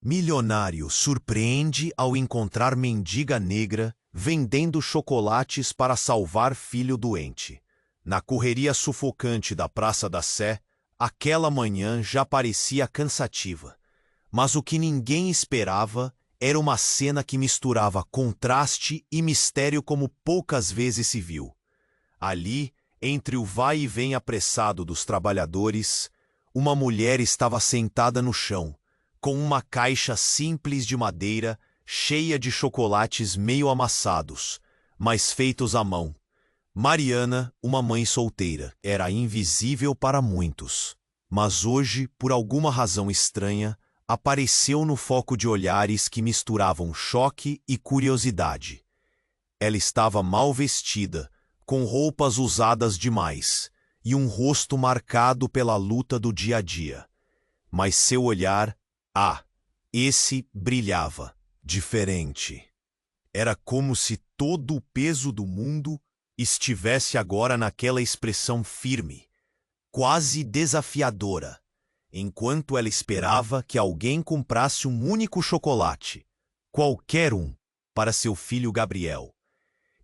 Milionário surpreende ao encontrar mendiga negra vendendo chocolates para salvar filho doente. Na correria sufocante da Praça da Sé, aquela manhã já parecia cansativa. Mas o que ninguém esperava era uma cena que misturava contraste e mistério como poucas vezes se viu. Ali, entre o vai e vem apressado dos trabalhadores, uma mulher estava sentada no chão, com uma caixa simples de madeira cheia de chocolates meio amassados, mas feitos à mão. Mariana, uma mãe solteira, era invisível para muitos, mas hoje, por alguma razão estranha, apareceu no foco de olhares que misturavam choque e curiosidade. Ela estava mal vestida, com roupas usadas demais, e um rosto marcado pela luta do dia a dia. Mas seu olhar, esse brilhava, diferente. Era como se todo o peso do mundo estivesse agora naquela expressão firme, quase desafiadora, enquanto ela esperava que alguém comprasse um único chocolate, qualquer um, para seu filho Gabriel,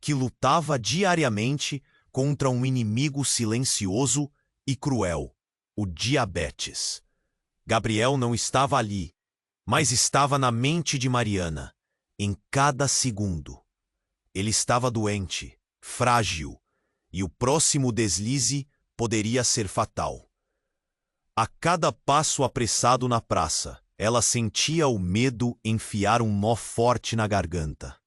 que lutava diariamente contra um inimigo silencioso e cruel, o diabetes. Gabriel não estava ali, mas estava na mente de Mariana, em cada segundo. Ele estava doente, frágil, e o próximo deslize poderia ser fatal. A cada passo apressado na praça, ela sentia o medo enfiar um nó forte na garganta.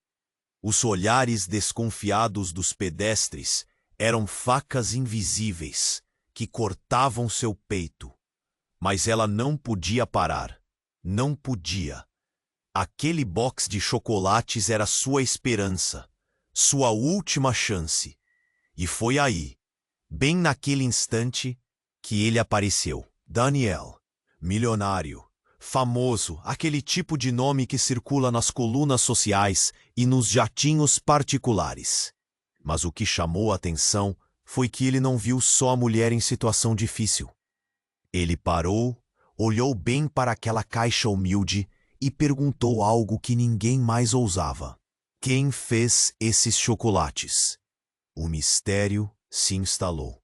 Os olhares desconfiados dos pedestres eram facas invisíveis que cortavam seu peito. Mas ela não podia parar. Não podia. Aquele box de chocolates era sua esperança, sua última chance. E foi aí, bem naquele instante, que ele apareceu. Daniel, milionário, famoso, aquele tipo de nome que circula nas colunas sociais e nos jatinhos particulares. Mas o que chamou a atenção foi que ele não viu só a mulher em situação difícil. Ele parou, olhou bem para aquela caixa humilde e perguntou algo que ninguém mais ousava. Quem fez esses chocolates? O mistério se instalou.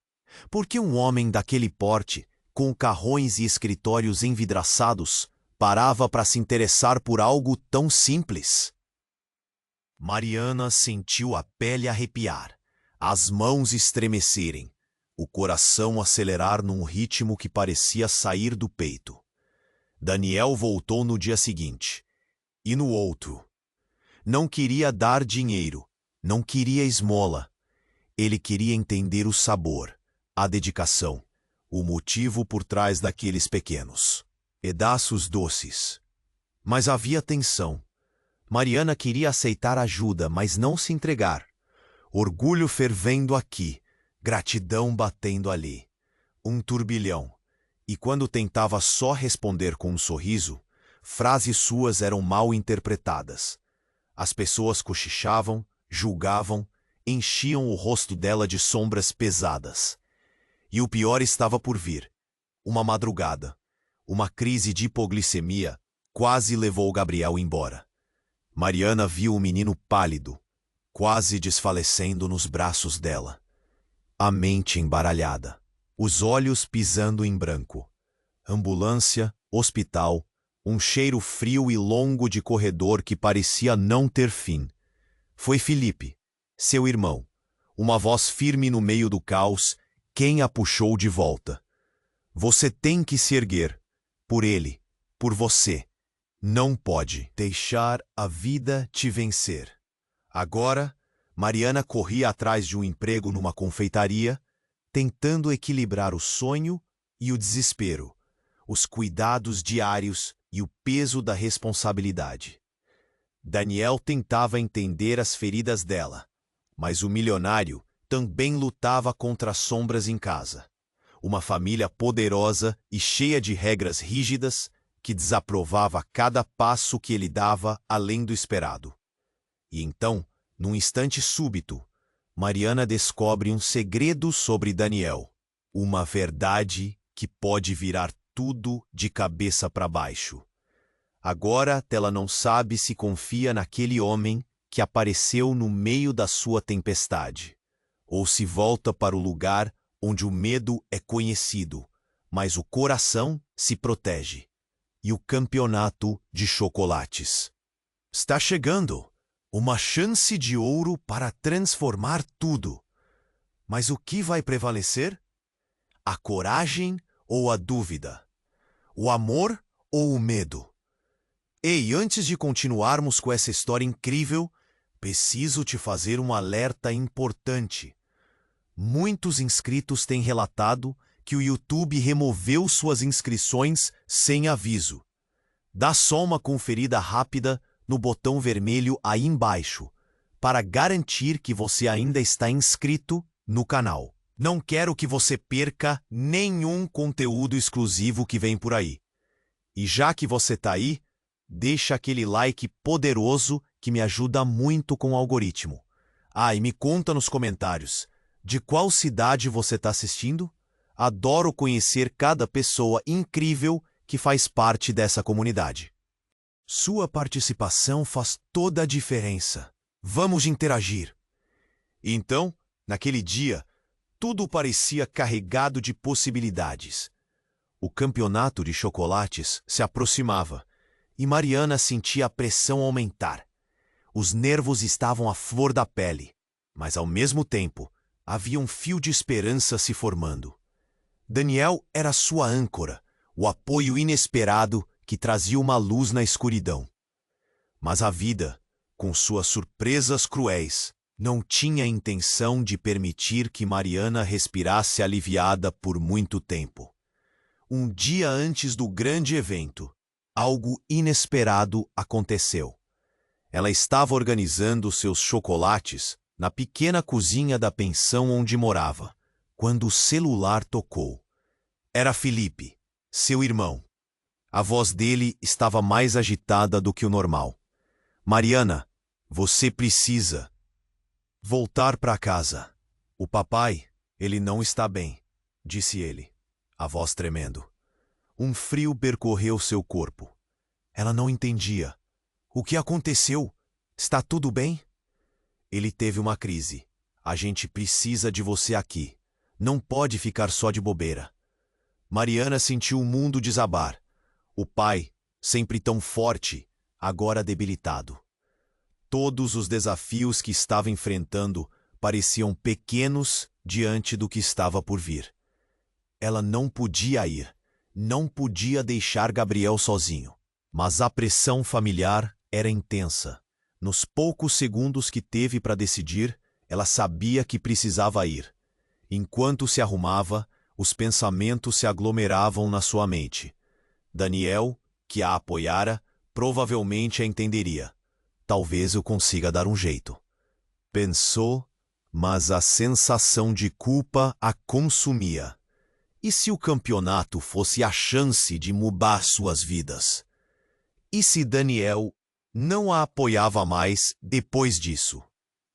Por que um homem daquele porte, com carrões e escritórios envidraçados, parava para se interessar por algo tão simples? Mariana sentiu a pele arrepiar, as mãos estremecerem, o coração acelerar num ritmo que parecia sair do peito. Daniel voltou no dia seguinte. E no outro. Não queria dar dinheiro, não queria esmola. Ele queria entender o sabor, a dedicação, o motivo por trás daqueles pequenos pedaços doces. Mas havia tensão. Mariana queria aceitar ajuda, mas não se entregar. Orgulho fervendo aqui, gratidão batendo ali. Um turbilhão. E quando tentava só responder com um sorriso, frases suas eram mal interpretadas. As pessoas cochichavam, julgavam, enchiam o rosto dela de sombras pesadas. E o pior estava por vir. Uma madrugada. Uma crise de hipoglicemia quase levou Gabriel embora. Mariana viu o menino pálido, quase desfalecendo nos braços dela. A mente embaralhada, os olhos pisando em branco. Ambulância, hospital, um cheiro frio e longo de corredor que parecia não ter fim. Foi Felipe, seu irmão, uma voz firme no meio do caos, quem a puxou de volta. Você tem que se erguer. Por ele, por você. Não pode deixar a vida te vencer. Agora, Mariana corria atrás de um emprego numa confeitaria, tentando equilibrar o sonho e o desespero, os cuidados diários e o peso da responsabilidade. Daniel tentava entender as feridas dela, mas o milionário também lutava contra as sombras em casa. Uma família poderosa e cheia de regras rígidas que desaprovava cada passo que ele dava além do esperado. E então, num instante súbito, Mariana descobre um segredo sobre Daniel, uma verdade que pode virar tudo de cabeça para baixo. Agora ela não sabe se confia naquele homem que apareceu no meio da sua tempestade, ou se volta para o lugar onde o medo é conhecido, mas o coração se protege. E o campeonato de chocolates. Está chegando! Uma chance de ouro para transformar tudo. Mas o que vai prevalecer? A coragem ou a dúvida? O amor ou o medo? Ei, antes de continuarmos com essa história incrível, preciso te fazer um alerta importante. Muitos inscritos têm relatado que o YouTube removeu suas inscrições sem aviso. Dá só uma conferida rápida no botão vermelho aí embaixo, para garantir que você ainda está inscrito no canal. Não quero que você perca nenhum conteúdo exclusivo que vem por aí. E já que você está aí, deixa aquele like poderoso que me ajuda muito com o algoritmo. Ah, e me conta nos comentários, de qual cidade você está assistindo? Adoro conhecer cada pessoa incrível que faz parte dessa comunidade. Sua participação faz toda a diferença. Vamos interagir. Então, naquele dia, tudo parecia carregado de possibilidades. O campeonato de chocolates se aproximava e Mariana sentia a pressão aumentar. Os nervos estavam à flor da pele, mas ao mesmo tempo havia um fio de esperança se formando. Daniel era sua âncora, o apoio inesperado que trazia uma luz na escuridão. Mas a vida, com suas surpresas cruéis, não tinha intenção de permitir que Mariana respirasse aliviada por muito tempo. Um dia antes do grande evento, algo inesperado aconteceu. Ela estava organizando seus chocolates na pequena cozinha da pensão onde morava, quando o celular tocou. Era Felipe, seu irmão. A voz dele estava mais agitada do que o normal. Mariana, você precisa voltar para casa. O papai, ele não está bem, disse ele, a voz tremendo. Um frio percorreu seu corpo. Ela não entendia. O que aconteceu? Está tudo bem? Ele teve uma crise. A gente precisa de você aqui. Não pode ficar só de bobeira. Mariana sentiu o mundo desabar. O pai, sempre tão forte, agora debilitado. Todos os desafios que estava enfrentando pareciam pequenos diante do que estava por vir. Ela não podia ir, não podia deixar Gabriel sozinho. Mas a pressão familiar era intensa. Nos poucos segundos que teve para decidir, ela sabia que precisava ir. Enquanto se arrumava, os pensamentos se aglomeravam na sua mente. Daniel, que a apoiara, provavelmente a entenderia. Talvez eu consiga dar um jeito. Pensou, mas a sensação de culpa a consumia. E se o campeonato fosse a chance de mudar suas vidas? E se Daniel não a apoiava mais depois disso?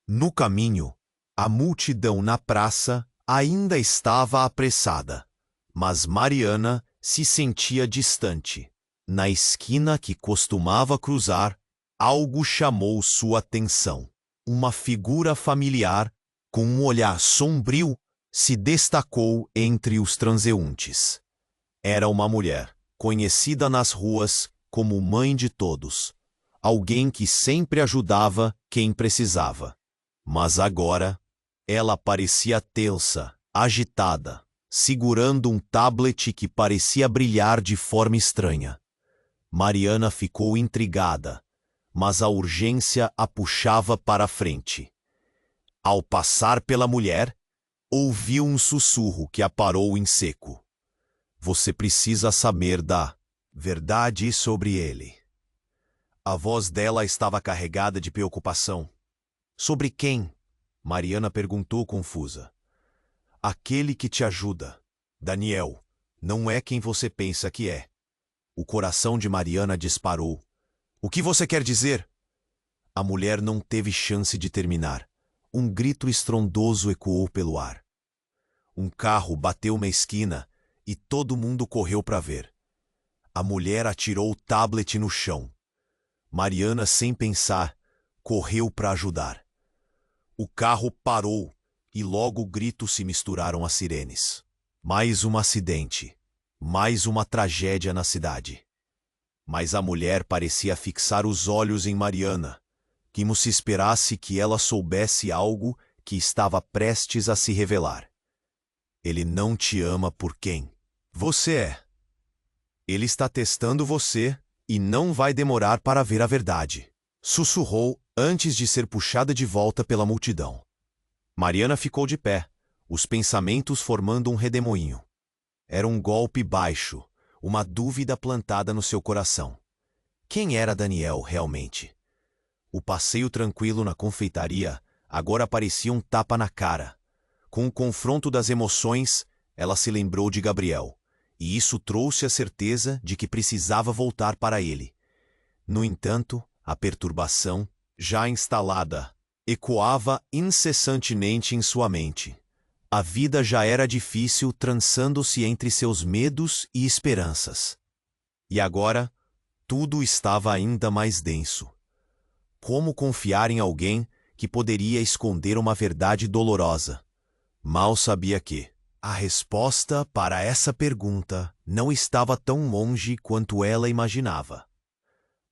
No caminho, a multidão na praça ainda estava apressada, mas Mariana se sentia distante. Na esquina que costumava cruzar, algo chamou sua atenção. Uma figura familiar, com um olhar sombrio, se destacou entre os transeuntes. Era uma mulher, conhecida nas ruas como mãe de todos, alguém que sempre ajudava quem precisava. Mas agora, ela parecia tensa, agitada, segurando um tablet que parecia brilhar de forma estranha. Mariana ficou intrigada, mas a urgência a puxava para a frente. Ao passar pela mulher, ouviu um sussurro que a parou em seco. Você precisa saber da verdade sobre ele. A voz dela estava carregada de preocupação. Sobre quem? Mariana perguntou confusa. Aquele que te ajuda. Daniel, não é quem você pensa que é. O coração de Mariana disparou. O que você quer dizer? A mulher não teve chance de terminar. Um grito estrondoso ecoou pelo ar. Um carro bateu na esquina e todo mundo correu para ver. A mulher atirou o tablet no chão. Mariana, sem pensar, correu para ajudar. O carro parou e logo gritos se misturaram às sirenes. Mais um acidente, mais uma tragédia na cidade. Mas a mulher parecia fixar os olhos em Mariana, como se esperasse que ela soubesse algo que estava prestes a se revelar. Ele não te ama por quem você é. Ele está testando você e não vai demorar para ver a verdade, sussurrou antes de ser puxada de volta pela multidão. Mariana ficou de pé, os pensamentos formando um redemoinho. Era um golpe baixo, uma dúvida plantada no seu coração. Quem era Daniel realmente? O passeio tranquilo na confeitaria agora parecia um tapa na cara. Com o confronto das emoções, ela se lembrou de Gabriel, e isso trouxe a certeza de que precisava voltar para ele. No entanto, a perturbação, já instalada, ecoava incessantemente em sua mente. A vida já era difícil, trançando-se entre seus medos e esperanças. E agora, tudo estava ainda mais denso. Como confiar em alguém que poderia esconder uma verdade dolorosa? Mal sabia que a resposta para essa pergunta não estava tão longe quanto ela imaginava.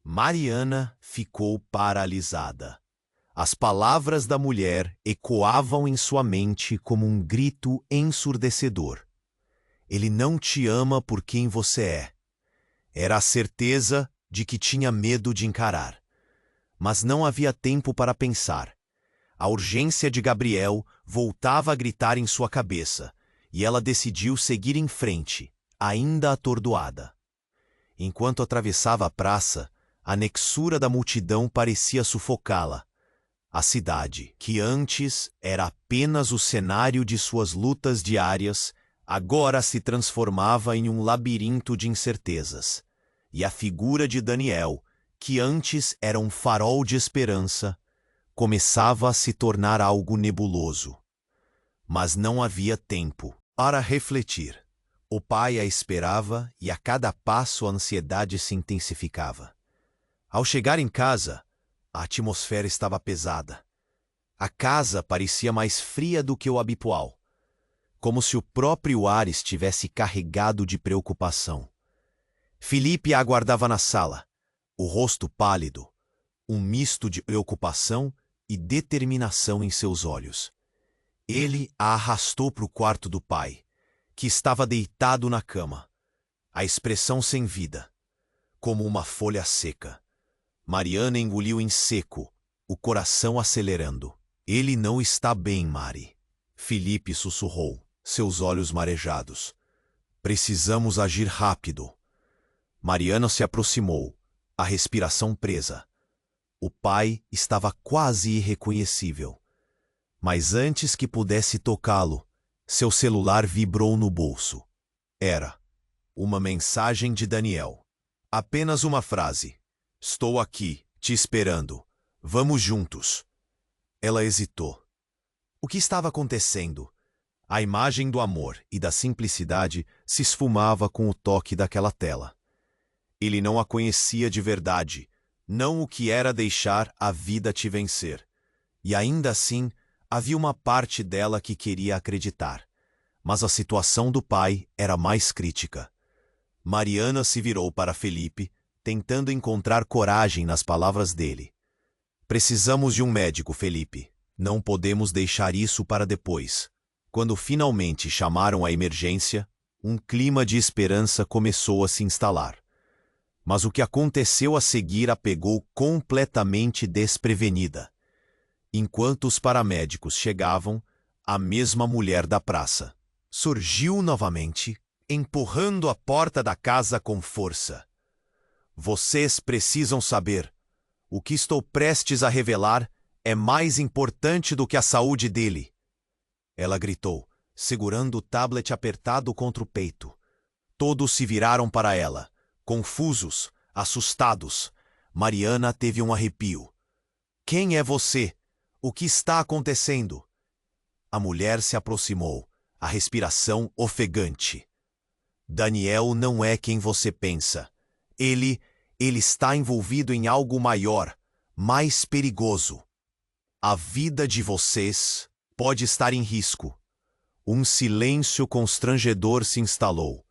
Mariana ficou paralisada. As palavras da mulher ecoavam em sua mente como um grito ensurdecedor. Ele não te ama por quem você é. Era a certeza de que tinha medo de encarar. Mas não havia tempo para pensar. A urgência de Gabriel voltava a gritar em sua cabeça, e ela decidiu seguir em frente, ainda atordoada. Enquanto atravessava a praça, a nexura da multidão parecia sufocá-la. A cidade, que antes era apenas o cenário de suas lutas diárias, agora se transformava em um labirinto de incertezas. E a figura de Daniel, que antes era um farol de esperança, começava a se tornar algo nebuloso. Mas não havia tempo para refletir. O pai a esperava e a cada passo a ansiedade se intensificava. Ao chegar em casa, a atmosfera estava pesada. A casa parecia mais fria do que o habitual, como se o próprio ar estivesse carregado de preocupação. Felipe a aguardava na sala, o rosto pálido, um misto de preocupação e determinação em seus olhos. Ele a arrastou para o quarto do pai, que estava deitado na cama, a expressão sem vida, como uma folha seca. Mariana engoliu em seco, o coração acelerando. Ele não está bem, Mari. Felipe sussurrou, seus olhos marejados. Precisamos agir rápido. Mariana se aproximou, a respiração presa. O pai estava quase irreconhecível. Mas antes que pudesse tocá-lo, seu celular vibrou no bolso. Era uma mensagem de Daniel. Apenas uma frase. Estou aqui, te esperando. Vamos juntos. Ela hesitou. O que estava acontecendo? A imagem do amor e da simplicidade se esfumava com o toque daquela tela. Ele não a conhecia de verdade, não o que era deixar a vida te vencer. E ainda assim, havia uma parte dela que queria acreditar. Mas a situação do pai era mais crítica. Mariana se virou para Felipe, tentando encontrar coragem nas palavras dele. Precisamos de um médico, Felipe. Não podemos deixar isso para depois. Quando finalmente chamaram a emergência, um clima de esperança começou a se instalar. Mas o que aconteceu a seguir a pegou completamente desprevenida. Enquanto os paramédicos chegavam, a mesma mulher da praça surgiu novamente, empurrando a porta da casa com força. Vocês precisam saber. O que estou prestes a revelar é mais importante do que a saúde dele. Ela gritou, segurando o tablet apertado contra o peito. Todos se viraram para ela, confusos, assustados. Mariana teve um arrepio. Quem é você? O que está acontecendo? A mulher se aproximou, a respiração ofegante. Daniel não é quem você pensa. Ele está envolvido em algo maior, mais perigoso. A vida de vocês pode estar em risco. Um silêncio constrangedor se instalou,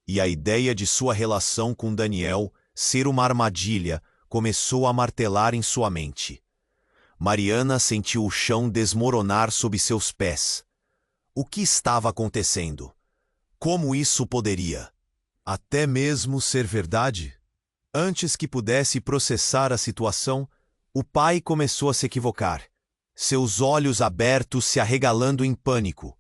e a ideia de sua relação com Daniel ser uma armadilha começou a martelar em sua mente. Mariana sentiu o chão desmoronar sob seus pés. O que estava acontecendo? Como isso poderia até mesmo ser verdade? Antes que pudesse processar a situação, o pai começou a se equivocar, seus olhos abertos se arregalando em pânico.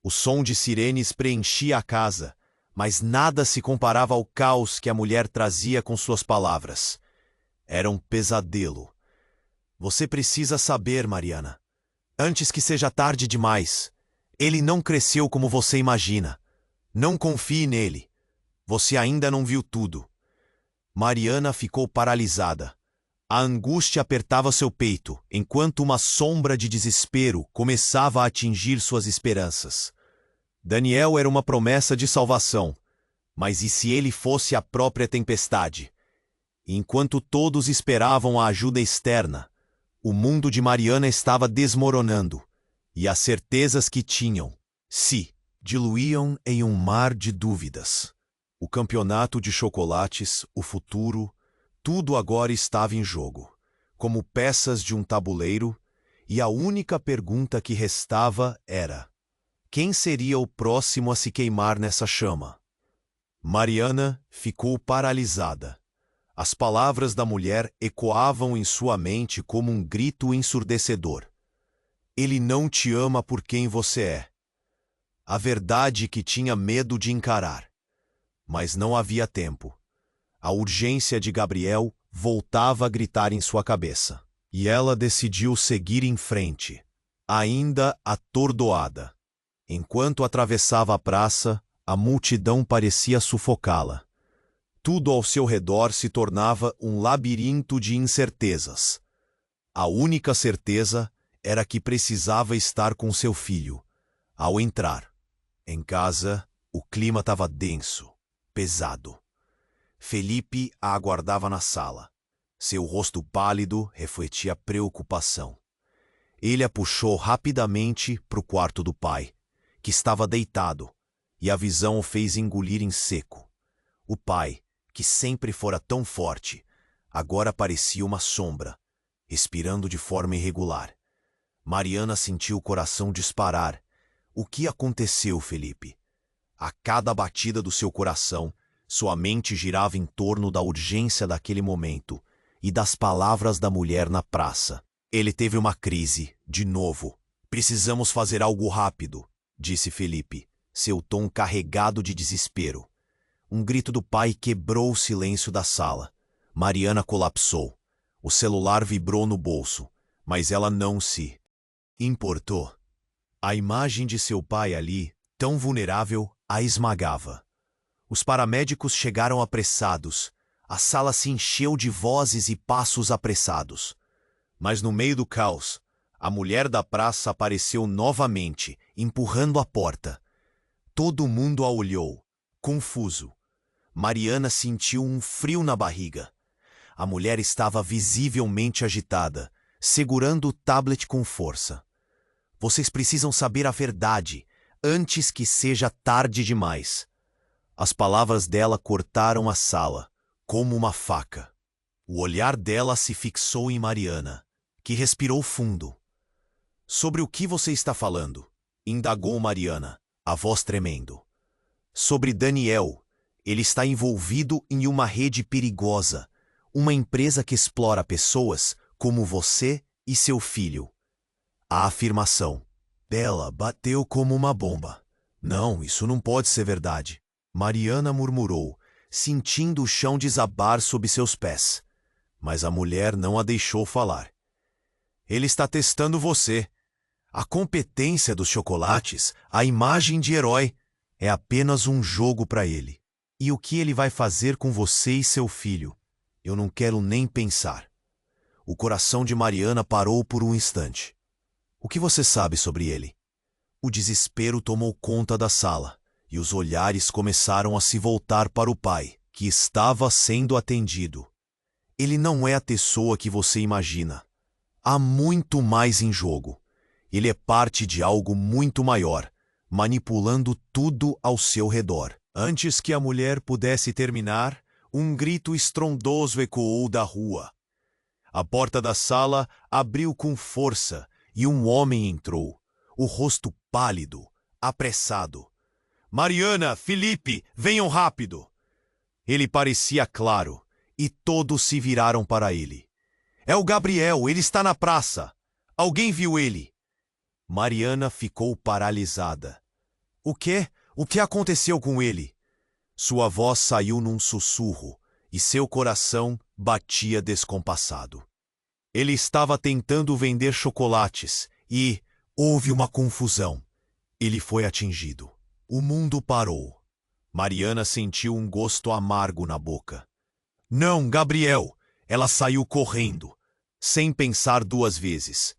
O som de sirenes preenchia a casa, mas nada se comparava ao caos que a mulher trazia com suas palavras. Era um pesadelo. Você precisa saber, Mariana. Antes que seja tarde demais. Ele não cresceu como você imagina. Não confie nele. Você ainda não viu tudo. Mariana ficou paralisada. A angústia apertava seu peito, enquanto uma sombra de desespero começava a atingir suas esperanças. Daniel era uma promessa de salvação, mas e se ele fosse a própria tempestade? Enquanto todos esperavam a ajuda externa, o mundo de Mariana estava desmoronando, e as certezas que tinham se diluíam em um mar de dúvidas. O campeonato de chocolates, o futuro, tudo agora estava em jogo, como peças de um tabuleiro, e a única pergunta que restava era: quem seria o próximo a se queimar nessa chama? Mariana ficou paralisada. As palavras da mulher ecoavam em sua mente como um grito ensurdecedor. Ele não te ama por quem você é. A verdade que tinha medo de encarar. Mas não havia tempo. A urgência de Gabriel voltava a gritar em sua cabeça. E ela decidiu seguir em frente, ainda atordoada. Enquanto atravessava a praça, a multidão parecia sufocá-la. Tudo ao seu redor se tornava um labirinto de incertezas. A única certeza era que precisava estar com seu filho. Ao entrar em casa, o clima estava denso, pesado. Felipe a aguardava na sala. Seu rosto pálido refletia preocupação. Ele a puxou rapidamente para o quarto do pai, que estava deitado, e a visão o fez engolir em seco. O pai, que sempre fora tão forte, agora parecia uma sombra, respirando de forma irregular. Mariana sentiu o coração disparar. O que aconteceu, Felipe? A cada batida do seu coração, sua mente girava em torno da urgência daquele momento e das palavras da mulher na praça. Ele teve uma crise, de novo. Precisamos fazer algo rápido, disse Felipe, seu tom carregado de desespero. Um grito do pai quebrou o silêncio da sala. Mariana colapsou. O celular vibrou no bolso, mas ela não se importou. A imagem de seu pai ali, tão vulnerável, a esmagava. Os paramédicos chegaram apressados. A sala se encheu de vozes e passos apressados. Mas no meio do caos, a mulher da praça apareceu novamente, empurrando a porta. Todo mundo a olhou, confuso. Mariana sentiu um frio na barriga. A mulher estava visivelmente agitada, segurando o tablet com força. Vocês precisam saber a verdade, antes que seja tarde demais. As palavras dela cortaram a sala, como uma faca. O olhar dela se fixou em Mariana, que respirou fundo. Sobre o que você está falando? Indagou Mariana, a voz tremendo. Sobre Daniel. Ele está envolvido em uma rede perigosa, uma empresa que explora pessoas como você e seu filho. A afirmação dela bateu como uma bomba. Não, isso não pode ser verdade. Mariana murmurou, sentindo o chão desabar sob seus pés. Mas a mulher não a deixou falar. Ele está testando você. A competência dos chocolates, a imagem de herói, é apenas um jogo para ele. E o que ele vai fazer com você e seu filho? Eu não quero nem pensar. O coração de Mariana parou por um instante. O que você sabe sobre ele? O desespero tomou conta da sala, e os olhares começaram a se voltar para o pai, que estava sendo atendido. Ele não é a pessoa que você imagina. Há muito mais em jogo. Ele é parte de algo muito maior, manipulando tudo ao seu redor. Antes que a mulher pudesse terminar, um grito estrondoso ecoou da rua. A porta da sala abriu com força e um homem entrou, o rosto pálido, apressado. Mariana, Felipe, venham rápido! Ele parecia claro, e todos se viraram para ele. É o Gabriel, ele está na praça. Alguém viu ele? Mariana ficou paralisada. O quê? O que aconteceu com ele? Sua voz saiu num sussurro, e seu coração batia descompassado. Ele estava tentando vender chocolates, e houve uma confusão. Ele foi atingido. O mundo parou. Mariana sentiu um gosto amargo na boca. Não, Gabriel! Ela saiu correndo, sem pensar duas vezes.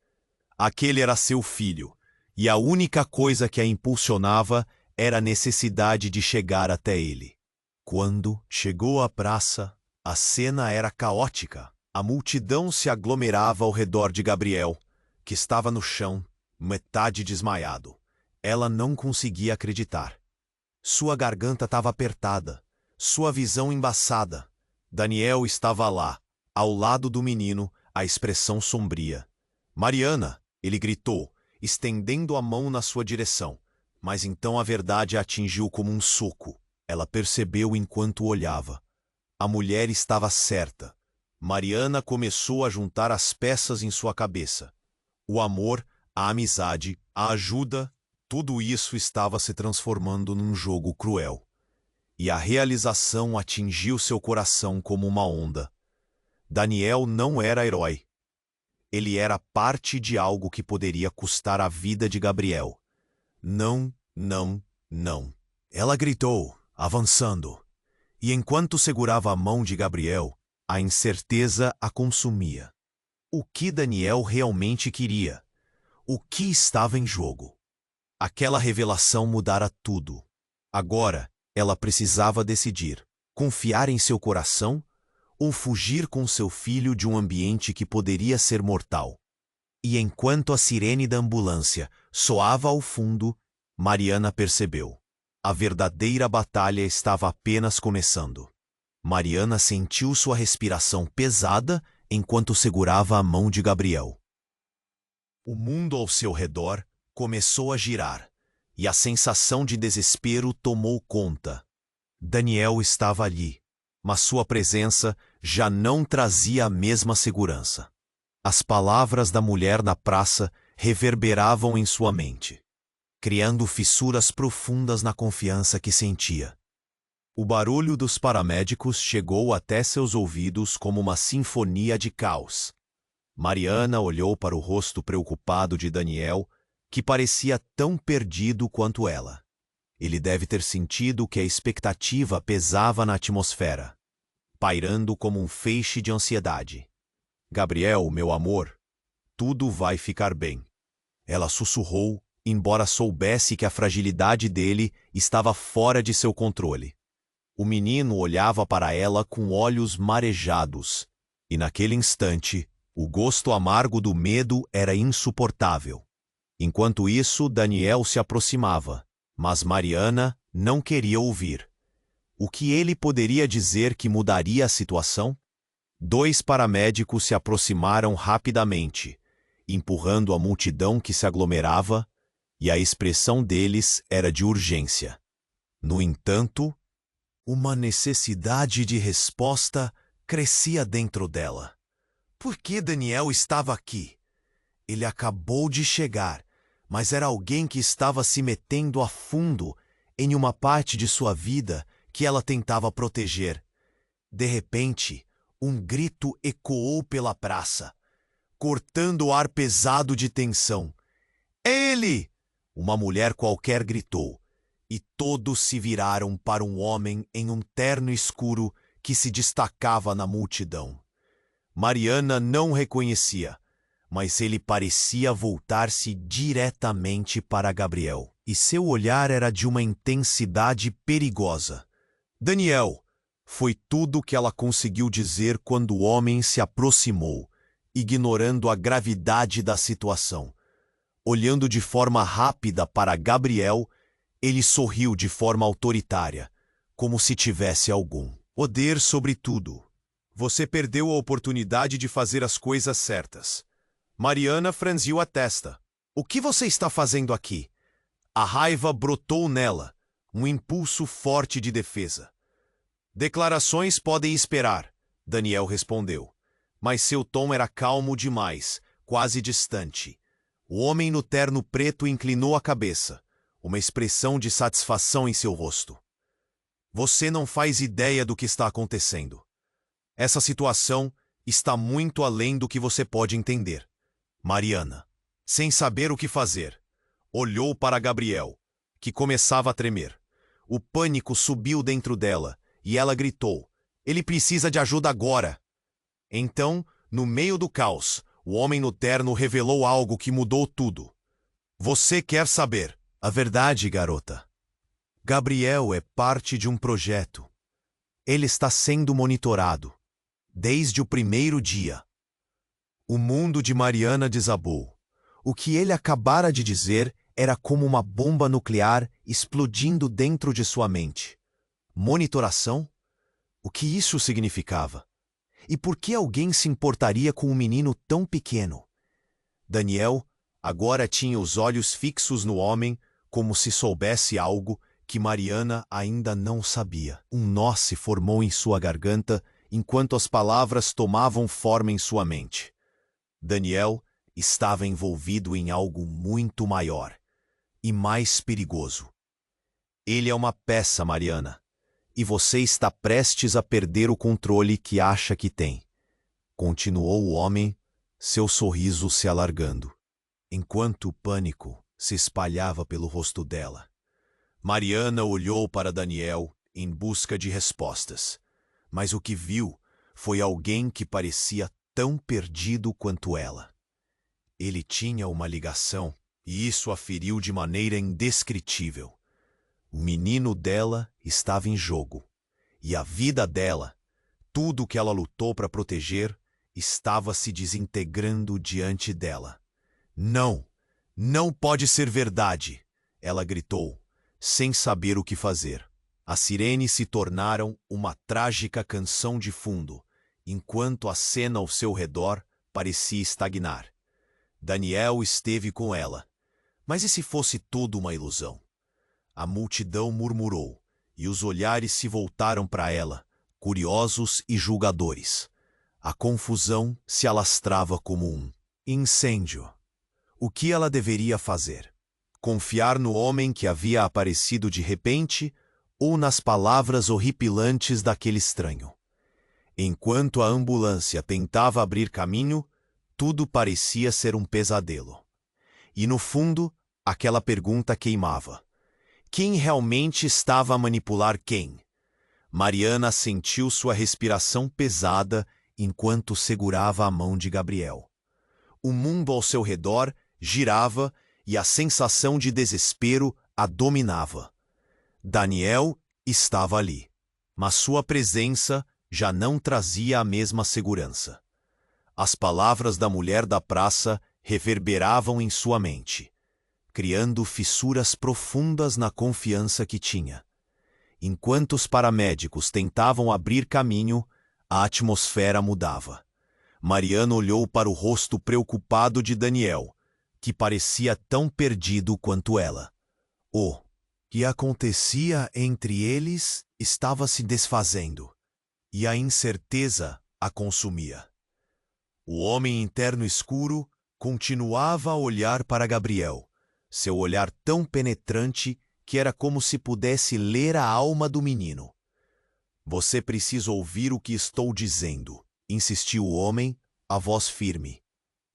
Aquele era seu filho, e a única coisa que a impulsionava era a necessidade de chegar até ele. Quando chegou à praça, a cena era caótica. A multidão se aglomerava ao redor de Gabriel, que estava no chão, metade desmaiado. Ela não conseguia acreditar. Sua garganta estava apertada, sua visão embaçada. Daniel estava lá, ao lado do menino, a expressão sombria. Mariana, ele gritou, estendendo a mão na sua direção. Mas então a verdade a atingiu como um soco. Ela percebeu enquanto olhava. A mulher estava certa. Mariana começou a juntar as peças em sua cabeça. O amor, a amizade, a ajuda, tudo isso estava se transformando num jogo cruel. E a realização atingiu seu coração como uma onda. Daniel não era herói. Ele era parte de algo que poderia custar a vida de Gabriel. Não, não, não. Ela gritou, avançando. E enquanto segurava a mão de Gabriel, a incerteza a consumia. O que Daniel realmente queria? O que estava em jogo? Aquela revelação mudara tudo. Agora, ela precisava decidir: confiar em seu coração ou fugir com seu filho de um ambiente que poderia ser mortal. E enquanto a sirene da ambulância soava ao fundo, Mariana percebeu. A verdadeira batalha estava apenas começando. Mariana sentiu sua respiração pesada enquanto segurava a mão de Gabriel. O mundo ao seu redor começou a girar, e a sensação de desespero tomou conta. Daniel estava ali, mas sua presença já não trazia a mesma segurança. As palavras da mulher na praça reverberavam em sua mente, criando fissuras profundas na confiança que sentia. O barulho dos paramédicos chegou até seus ouvidos como uma sinfonia de caos. Mariana olhou para o rosto preocupado de Daniel, que parecia tão perdido quanto ela. Ele deve ter sentido que a expectativa pesava na atmosfera, pairando como um feixe de ansiedade. Gabriel, meu amor, tudo vai ficar bem. Ela sussurrou, embora soubesse que a fragilidade dele estava fora de seu controle. O menino olhava para ela com olhos marejados, e naquele instante, o gosto amargo do medo era insuportável. Enquanto isso, Daniel se aproximava, mas Mariana não queria ouvir. O que ele poderia dizer que mudaria a situação? 2 paramédicos se aproximaram rapidamente, empurrando a multidão que se aglomerava, e a expressão deles era de urgência. No entanto, uma necessidade de resposta crescia dentro dela. Por que Daniel estava aqui? Ele acabou de chegar, mas era alguém que estava se metendo a fundo em uma parte de sua vida que ela tentava proteger. De repente, um grito ecoou pela praça, cortando o ar pesado de tensão. É ele! Uma mulher qualquer gritou, e todos se viraram para um homem em um terno escuro que se destacava na multidão. Mariana não reconhecia, mas ele parecia voltar-se diretamente para Gabriel. e seu olhar era de uma intensidade perigosa. Daniel, foi tudo o que ela conseguiu dizer quando o homem se aproximou, ignorando a gravidade da situação. Olhando de forma rápida para Gabriel, ele sorriu de forma autoritária, como se tivesse algum poder sobre tudo. Você perdeu a oportunidade de fazer as coisas certas. Mariana franziu a testa. O que você está fazendo aqui? A raiva brotou nela, um impulso forte de defesa. Declarações podem esperar, Daniel respondeu. Mas seu tom era calmo demais, quase distante. O homem no terno preto inclinou a cabeça, uma expressão de satisfação em seu rosto. Você não faz ideia do que está acontecendo. Essa situação está muito além do que você pode entender. Mariana, sem saber o que fazer, olhou para Gabriel, que começava a tremer. O pânico subiu dentro dela, e ela gritou, ele precisa de ajuda agora. Então, no meio do caos, o homem no terno revelou algo que mudou tudo. Você quer saber a verdade, garota? Gabriel é parte de um projeto. Ele está sendo monitorado, desde o primeiro dia. O mundo de Mariana desabou. O que ele acabara de dizer era como uma bomba nuclear explodindo dentro de sua mente. Monitoração? O que isso significava? E por que alguém se importaria com um menino tão pequeno? Daniel agora tinha os olhos fixos no homem, como se soubesse algo que Mariana ainda não sabia. Um nó se formou em sua garganta enquanto as palavras tomavam forma em sua mente. Daniel estava envolvido em algo muito maior e mais perigoso. Ele é uma peça, Mariana. E você está prestes a perder o controle que acha que tem. Continuou o homem, seu sorriso se alargando, enquanto o pânico se espalhava pelo rosto dela. Mariana olhou para Daniel em busca de respostas, mas o que viu foi alguém que parecia tão perdido quanto ela. Ele tinha uma ligação, e isso a feriu de maneira indescritível. O menino dela estava em jogo, e a vida dela, tudo que ela lutou para proteger, estava se desintegrando diante dela. Não, não pode ser verdade, ela gritou, sem saber o que fazer. As sirenes se tornaram uma trágica canção de fundo, enquanto a cena ao seu redor parecia estagnar. Daniel esteve com ela, mas e se fosse tudo uma ilusão? A multidão murmurou, e os olhares se voltaram para ela, curiosos e julgadores. A confusão se alastrava como um incêndio. O que ela deveria fazer? Confiar no homem que havia aparecido de repente ou nas palavras horripilantes daquele estranho? Enquanto a ambulância tentava abrir caminho, tudo parecia ser um pesadelo. E no fundo, aquela pergunta queimava. Quem realmente estava a manipular quem? Mariana sentiu sua respiração pesada enquanto segurava a mão de Gabriel. O mundo ao seu redor girava e a sensação de desespero a dominava. Daniel estava ali, mas sua presença já não trazia a mesma segurança. As palavras da mulher da praça reverberavam em sua mente, criando fissuras profundas na confiança que tinha. Enquanto os paramédicos tentavam abrir caminho, a atmosfera mudava. Mariana olhou para o rosto preocupado de Daniel, que parecia tão perdido quanto ela. O que acontecia entre eles estava se desfazendo, e a incerteza a consumia. O homem interno escuro continuava a olhar para Gabriel, seu olhar tão penetrante que era como se pudesse ler a alma do menino. Você precisa ouvir o que estou dizendo, insistiu o homem, a voz firme.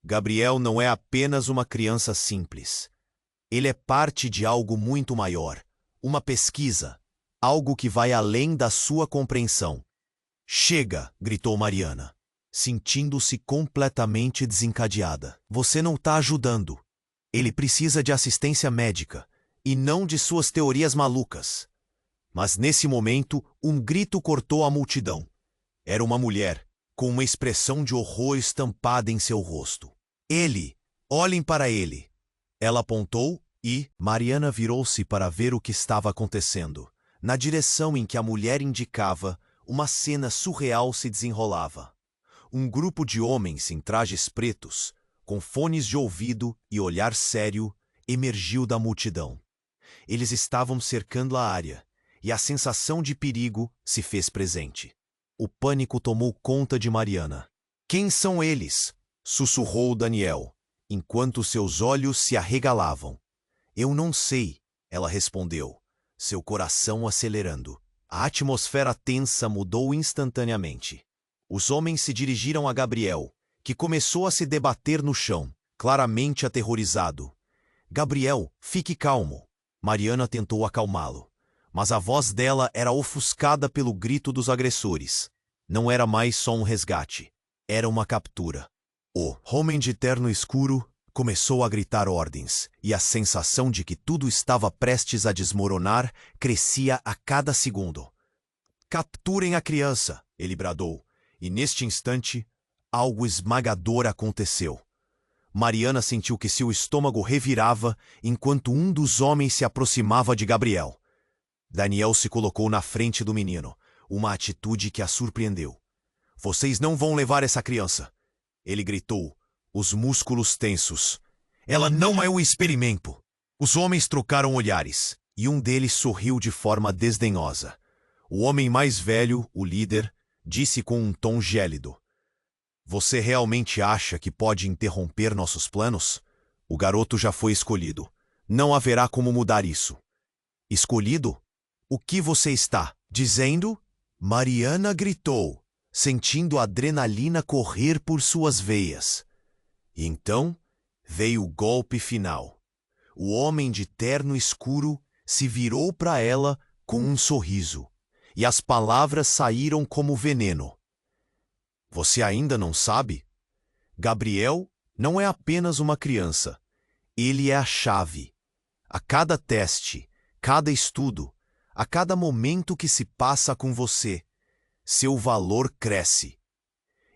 Gabriel não é apenas uma criança simples. Ele é parte de algo muito maior, uma pesquisa, algo que vai além da sua compreensão. Chega, gritou Mariana, sentindo-se completamente desencadeada. Você não está ajudando. Ele precisa de assistência médica, e não de suas teorias malucas. Mas nesse momento, um grito cortou a multidão. Era uma mulher, com uma expressão de horror estampada em seu rosto. Ele! Olhem para ele! Ela apontou e Mariana virou-se para ver o que estava acontecendo. Na direção em que a mulher indicava, uma cena surreal se desenrolava. Um grupo de homens em trajes pretos, com fones de ouvido e olhar sério, emergiu da multidão. Eles estavam cercando a área, e a sensação de perigo se fez presente. O pânico tomou conta de Mariana. "Quem são eles?" sussurrou Daniel, enquanto seus olhos se arregalavam. "Eu não sei", ela respondeu, seu coração acelerando. A atmosfera tensa mudou instantaneamente. Os homens se dirigiram a Gabriel, que começou a se debater no chão, claramente aterrorizado. "Gabriel, fique calmo." Mariana tentou acalmá-lo, mas a voz dela era ofuscada pelo grito dos agressores. Não era mais só um resgate, era uma captura. O homem de terno escuro começou a gritar ordens, e a sensação de que tudo estava prestes a desmoronar crescia a cada segundo. "Capturem a criança!" ele bradou, e neste instante, algo esmagador aconteceu. Mariana sentiu que seu estômago revirava enquanto um dos homens se aproximava de Gabriel. Daniel se colocou na frente do menino, uma atitude que a surpreendeu. "Vocês não vão levar essa criança!" ele gritou, os músculos tensos. "Ela não é um experimento!" Os homens trocaram olhares, e um deles sorriu de forma desdenhosa. O homem mais velho, o líder, disse com um tom gélido: "Você realmente acha que pode interromper nossos planos? O garoto já foi escolhido. Não haverá como mudar isso." "Escolhido? O que você está dizendo?" Mariana gritou, sentindo a adrenalina correr por suas veias. E então veio o golpe final. O homem de terno escuro se virou para ela com um sorriso, e as palavras saíram como veneno. "Você ainda não sabe? Gabriel não é apenas uma criança. Ele é a chave. A cada teste, cada estudo, a cada momento que se passa com você, seu valor cresce.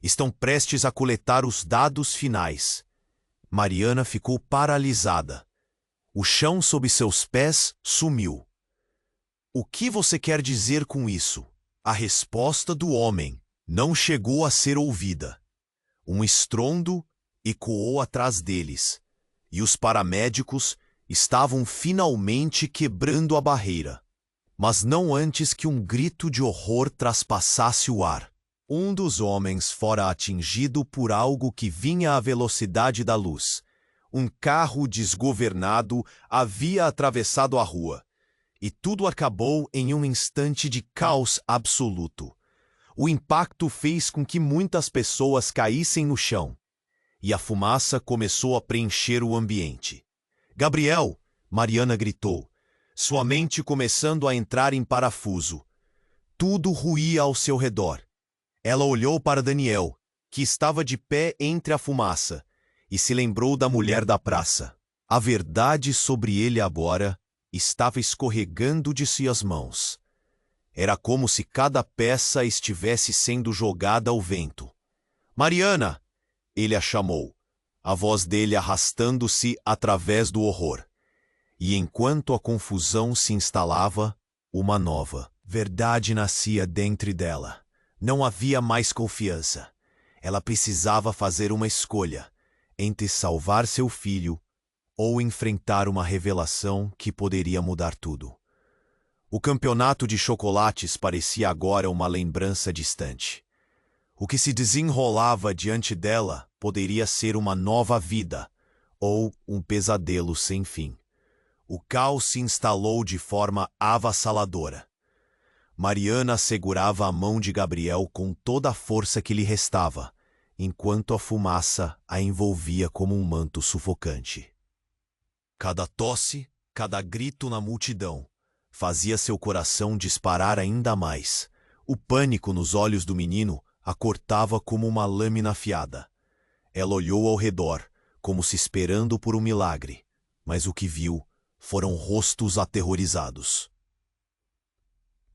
Estão prestes a coletar os dados finais." Mariana ficou paralisada. O chão sob seus pés sumiu. "O que você quer dizer com isso?" A resposta do homem não chegou a ser ouvida. Um estrondo ecoou atrás deles, e os paramédicos estavam finalmente quebrando a barreira. Mas não antes que um grito de horror traspassasse o ar. Um dos homens fora atingido por algo que vinha à velocidade da luz. Um carro desgovernado havia atravessado a rua, e tudo acabou em um instante de caos absoluto. O impacto fez com que muitas pessoas caíssem no chão, e a fumaça começou a preencher o ambiente. "Gabriel!" Mariana gritou, sua mente começando a entrar em parafuso. Tudo ruía ao seu redor. Ela olhou para Daniel, que estava de pé entre a fumaça, e se lembrou da mulher da praça. A verdade sobre ele agora estava escorregando de suas mãos. Era como se cada peça estivesse sendo jogada ao vento. "Mariana!" ele a chamou, a voz dele arrastando-se através do horror. E enquanto a confusão se instalava, uma nova verdade nascia dentro dela. Não havia mais confiança. Ela precisava fazer uma escolha entre salvar seu filho ou enfrentar uma revelação que poderia mudar tudo. O campeonato de chocolates parecia agora uma lembrança distante. O que se desenrolava diante dela poderia ser uma nova vida ou um pesadelo sem fim. O caos se instalou de forma avassaladora. Mariana segurava a mão de Gabriel com toda a força que lhe restava, enquanto a fumaça a envolvia como um manto sufocante. Cada tosse, cada grito na multidão, fazia seu coração disparar ainda mais. O pânico nos olhos do menino a cortava como uma lâmina afiada. Ela olhou ao redor, como se esperando por um milagre, mas o que viu foram rostos aterrorizados.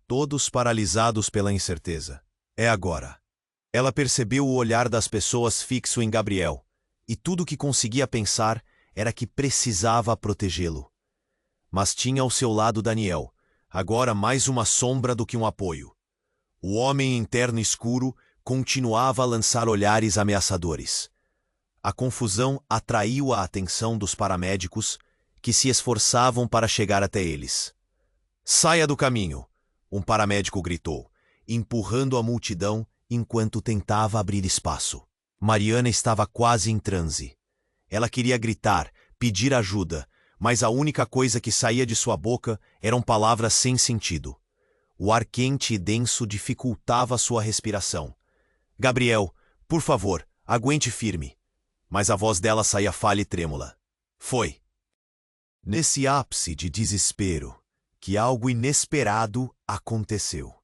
Todos paralisados pela incerteza. É agora. Ela percebeu o olhar das pessoas fixo em Gabriel, e tudo o que conseguia pensar era que precisava protegê-lo. Mas tinha ao seu lado Daniel, agora mais uma sombra do que um apoio. O homem em terno escuro continuava a lançar olhares ameaçadores. A confusão atraiu a atenção dos paramédicos, que se esforçavam para chegar até eles. "Saia do caminho!" um paramédico gritou, empurrando a multidão enquanto tentava abrir espaço. Mariana estava quase em transe. Ela queria gritar, pedir ajuda, mas a única coisa que saía de sua boca eram palavras sem sentido. O ar quente e denso dificultava sua respiração. "Gabriel, por favor, aguente firme." Mas a voz dela saía falha e trêmula. Foi nesse ápice de desespero que algo inesperado aconteceu.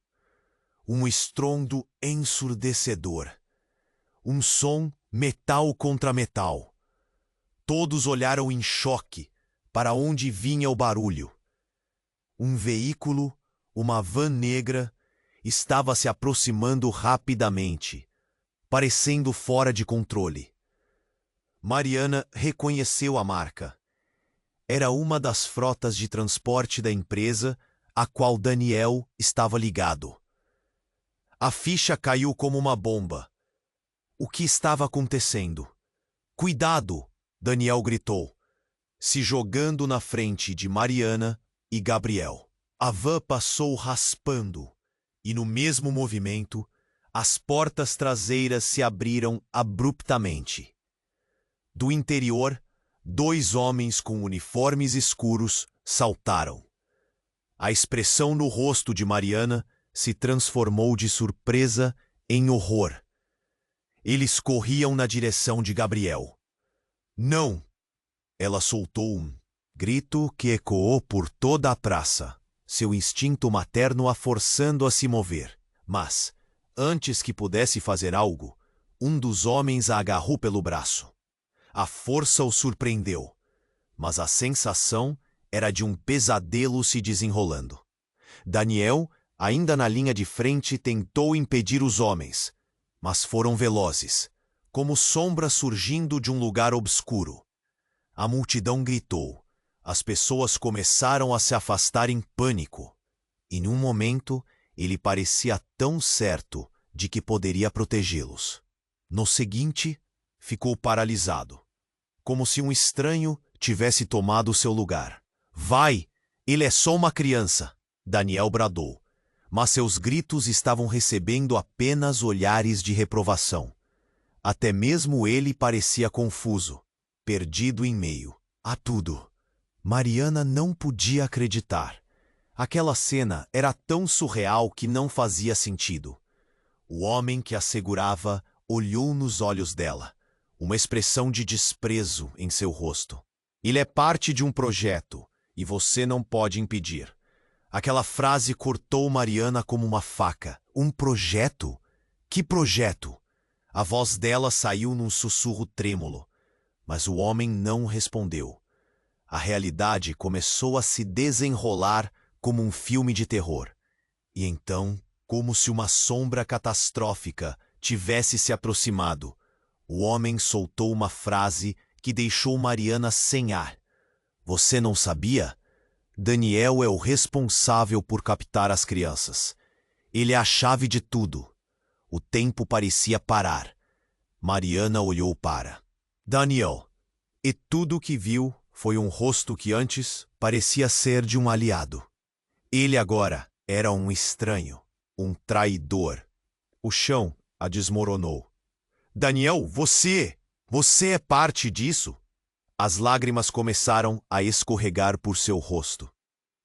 Um estrondo ensurdecedor. Um som metal contra metal. Todos olharam em choque para onde vinha o barulho. Um veículo, uma van negra, estava se aproximando rapidamente, parecendo fora de controle. Mariana reconheceu a marca. Era uma das frotas de transporte da empresa a qual Daniel estava ligado. A ficha caiu como uma bomba. O que estava acontecendo? "Cuidado!" Daniel gritou, se jogando na frente de Mariana e Gabriel. A van passou raspando, e no mesmo movimento, as portas traseiras se abriram abruptamente. Do interior, 2 homens com uniformes escuros saltaram. A expressão no rosto de Mariana se transformou de surpresa em horror. Eles corriam na direção de Gabriel. "Não!" Ela soltou um grito que ecoou por toda a praça, seu instinto materno a forçando a se mover. Mas, antes que pudesse fazer algo, um dos homens a agarrou pelo braço. A força o surpreendeu, mas a sensação era de um pesadelo se desenrolando. Daniel, ainda na linha de frente, tentou impedir os homens, mas foram velozes, como sombras surgindo de um lugar obscuro. A multidão gritou. As pessoas começaram a se afastar em pânico. E num momento, ele parecia tão certo de que poderia protegê-los. No seguinte, ficou paralisado, como se um estranho tivesse tomado seu lugar. "Vai! Ele é só uma criança!" Daniel bradou, mas seus gritos estavam recebendo apenas olhares de reprovação. Até mesmo ele parecia confuso, perdido em meio a tudo. Mariana não podia acreditar. Aquela cena era tão surreal que não fazia sentido. O homem que a segurava olhou nos olhos dela, uma expressão de desprezo em seu rosto. "Ele é parte de um projeto, e você não pode impedir." Aquela frase cortou Mariana como uma faca. "Um projeto? Que projeto?" A voz dela saiu num sussurro trêmulo, mas o homem não respondeu. A realidade começou a se desenrolar como um filme de terror. E então, como se uma sombra catastrófica tivesse se aproximado, o homem soltou uma frase que deixou Mariana sem ar. "Você não sabia? Daniel é o responsável por captar as crianças. Ele é a chave de tudo." O tempo parecia parar. Mariana olhou para Daniel, e tudo o que viu foi um rosto que antes parecia ser de um aliado. Ele agora era um estranho, um traidor. O chão a desmoronou. "Daniel, você é parte disso?" As lágrimas começaram a escorregar por seu rosto.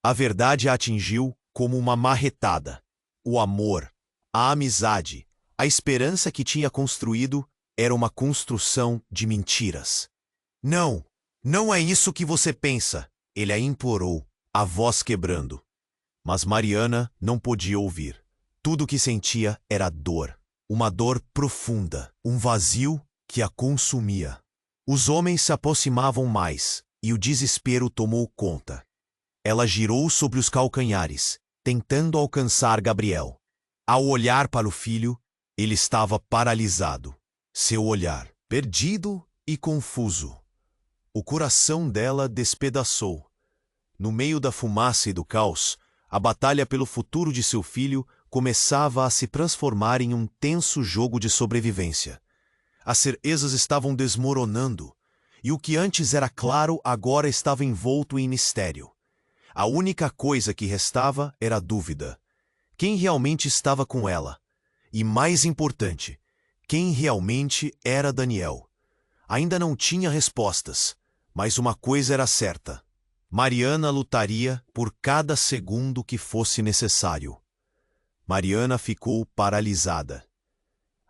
A verdade a atingiu como uma marretada. O amor, a amizade, a esperança que tinha construído era uma construção de mentiras. "Não, não é isso que você pensa," ele a implorou, a voz quebrando. Mas Mariana não podia ouvir. Tudo o que sentia era dor. Uma dor profunda, um vazio que a consumia. Os homens se aproximavam mais, e o desespero tomou conta. Ela girou sobre os calcanhares, tentando alcançar Gabriel. Ao olhar para o filho, ele estava paralisado. Seu olhar, perdido e confuso. O coração dela despedaçou. No meio da fumaça e do caos, a batalha pelo futuro de seu filho começava a se transformar em um tenso jogo de sobrevivência. As certezas estavam desmoronando, e o que antes era claro agora estava envolto em mistério. A única coisa que restava era a dúvida. Quem realmente estava com ela? E mais importante, quem realmente era Daniel? Ainda não tinha respostas, mas uma coisa era certa. Mariana lutaria por cada segundo que fosse necessário. Mariana ficou paralisada.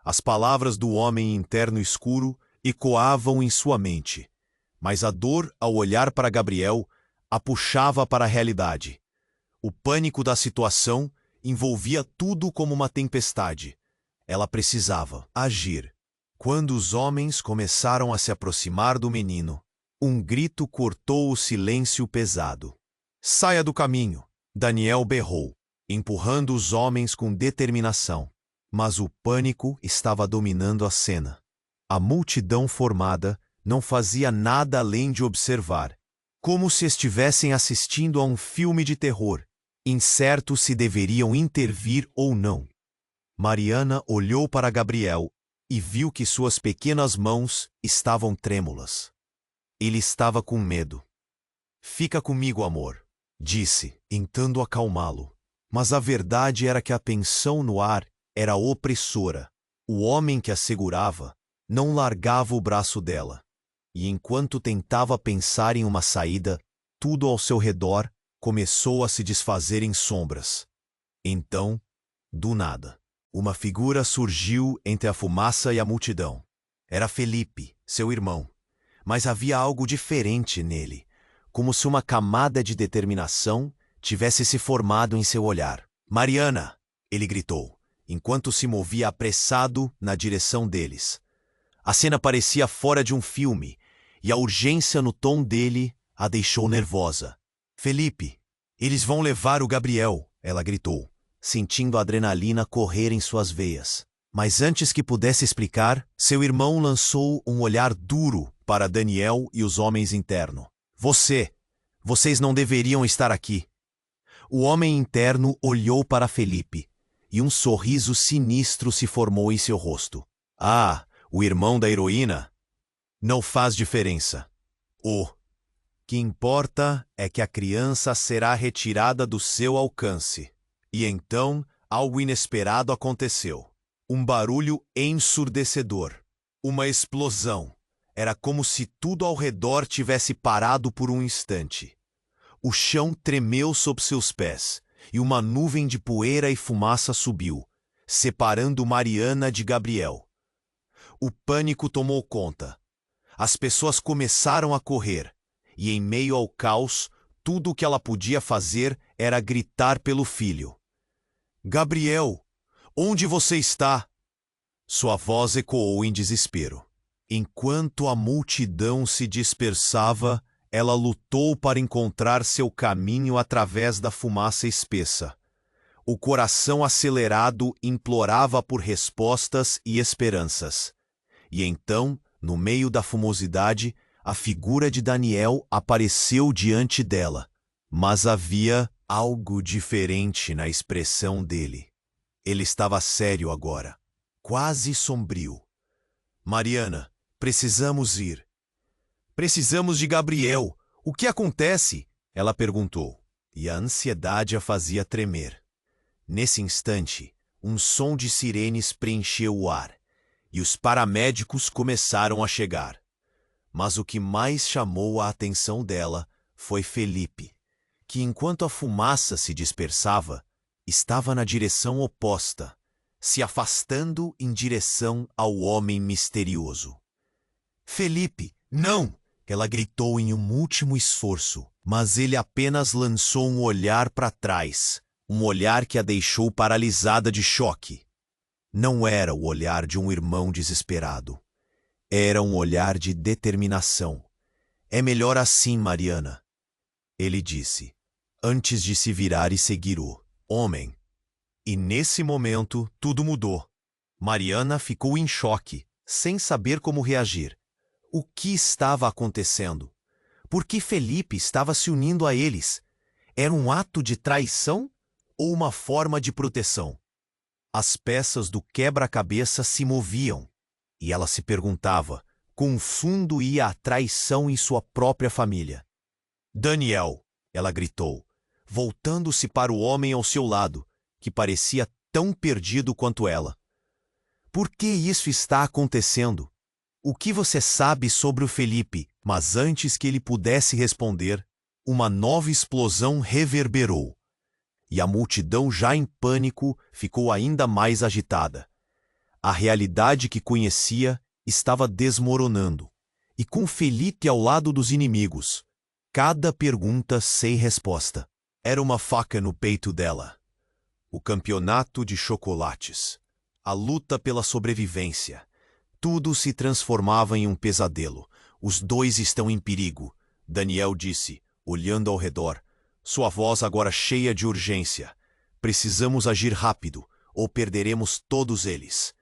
As palavras do homem interno escuro ecoavam em sua mente, mas a dor ao olhar para Gabriel a puxava para a realidade. O pânico da situação envolvia tudo como uma tempestade. Ela precisava agir. Quando os homens começaram a se aproximar do menino, um grito cortou o silêncio pesado. "Saia do caminho!" Daniel berrou, empurrando os homens com determinação. Mas o pânico estava dominando a cena. A multidão formada não fazia nada além de observar, como se estivessem assistindo a um filme de terror, incertos se deveriam intervir ou não. Mariana olhou para Gabriel e viu que suas pequenas mãos estavam trêmulas. Ele estava com medo. "Fica comigo, amor", disse, tentando acalmá-lo. Mas a verdade era que a tensão no ar era opressora. O homem que a segurava não largava o braço dela. E enquanto tentava pensar em uma saída, tudo ao seu redor começou a se desfazer em sombras. Então, do nada, uma figura surgiu entre a fumaça e a multidão. Era Felipe, seu irmão. Mas havia algo diferente nele, como se uma camada de determinação tivesse se formado em seu olhar. "Mariana!" ele gritou, enquanto se movia apressado na direção deles. A cena parecia fora de um filme, e a urgência no tom dele a deixou nervosa. "Felipe, eles vão levar o Gabriel!" ela gritou, sentindo a adrenalina correr em suas veias. Mas antes que pudesse explicar, seu irmão lançou um olhar duro para Daniel e os homens internos. Vocês não deveriam estar aqui." O homem interno olhou para Felipe, e um sorriso sinistro se formou em seu rosto. "Ah, o irmão da heroína? Não faz diferença. O que importa é que a criança será retirada do seu alcance." E então, algo inesperado aconteceu. Um barulho ensurdecedor. Uma explosão. Era como se tudo ao redor tivesse parado por um instante. O chão tremeu sob seus pés, e uma nuvem de poeira e fumaça subiu, separando Mariana de Gabriel. O pânico tomou conta. As pessoas começaram a correr, e em meio ao caos, tudo o que ela podia fazer era gritar pelo filho. "Gabriel, onde você está?" Sua voz ecoou em desespero. Enquanto a multidão se dispersava, ela lutou para encontrar seu caminho através da fumaça espessa. O coração acelerado implorava por respostas e esperanças. E então, no meio da fumosidade, a figura de Daniel apareceu diante dela. Mas havia algo diferente na expressão dele. Ele estava sério agora, quase sombrio. "Mariana, precisamos ir." "Precisamos de Gabriel. O que acontece?" ela perguntou, e a ansiedade a fazia tremer. Nesse instante, um som de sirenes preencheu o ar, e os paramédicos começaram a chegar. Mas o que mais chamou a atenção dela foi Felipe, que enquanto a fumaça se dispersava, estava na direção oposta, se afastando em direção ao homem misterioso. "Felipe, não!" ela gritou em um último esforço, mas ele apenas lançou um olhar para trás, um olhar que a deixou paralisada de choque. Não era o olhar de um irmão desesperado. Era um olhar de determinação. "É melhor assim, Mariana", ele disse, antes de se virar e seguir o homem. E nesse momento, tudo mudou. Mariana ficou em choque, sem saber como reagir. O que estava acontecendo? Por que Felipe estava se unindo a eles? Era um ato de traição ou uma forma de proteção? As peças do quebra-cabeça se moviam, e ela se perguntava quão fundo ia a traição em sua própria família. Daniel, ela gritou, voltando-se para o homem ao seu lado, que parecia tão perdido quanto ela. Por que isso está acontecendo? O que você sabe sobre o Felipe? Mas antes que ele pudesse responder, uma nova explosão reverberou. E a multidão, já em pânico, ficou ainda mais agitada. A realidade que conhecia estava desmoronando. E com Felipe ao lado dos inimigos, cada pergunta sem resposta. Era uma faca no peito dela. O campeonato de chocolates. A luta pela sobrevivência. Tudo se transformava em um pesadelo. Os dois estão em perigo, Daniel disse, olhando ao redor, sua voz agora cheia de urgência. Precisamos agir rápido, ou perderemos todos eles.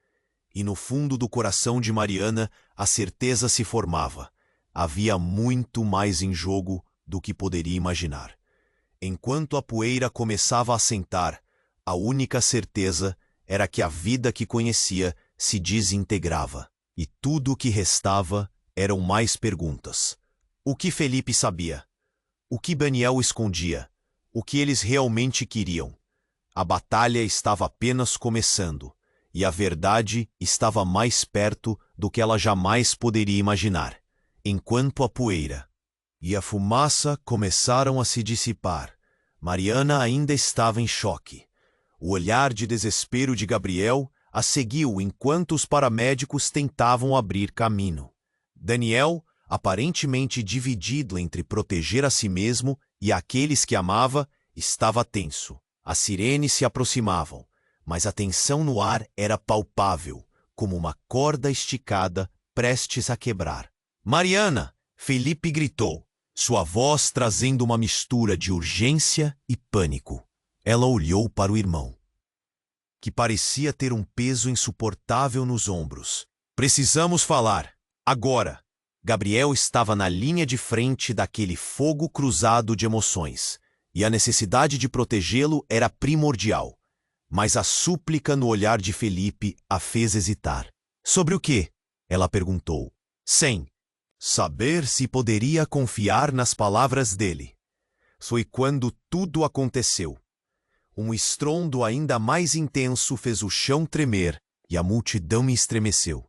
E no fundo do coração de Mariana, a certeza se formava. Havia muito mais em jogo do que poderia imaginar. Enquanto a poeira começava a assentar, a única certeza era que a vida que conhecia se desintegrava, e tudo o que restava eram mais perguntas. O que Felipe sabia? O que Daniel escondia? O que eles realmente queriam? A batalha estava apenas começando, e a verdade estava mais perto do que ela jamais poderia imaginar. Enquanto a poeira e a fumaça começaram a se dissipar, Mariana ainda estava em choque. O olhar de desespero de Gabriel a seguiu enquanto os paramédicos tentavam abrir caminho. Daniel, aparentemente dividido entre proteger a si mesmo e aqueles que amava, estava tenso. As sirenes se aproximavam, mas a tensão no ar era palpável, como uma corda esticada prestes a quebrar. Mariana! Felipe gritou, sua voz trazendo uma mistura de urgência e pânico. Ela olhou para o irmão, que parecia ter um peso insuportável nos ombros. Precisamos falar, agora! Gabriel estava na linha de frente daquele fogo cruzado de emoções, e a necessidade de protegê-lo era primordial. Mas a súplica no olhar de Felipe a fez hesitar. Sobre o quê? Ela perguntou, sem saber se poderia confiar nas palavras dele. Foi quando tudo aconteceu. Um estrondo ainda mais intenso fez o chão tremer e a multidão estremeceu.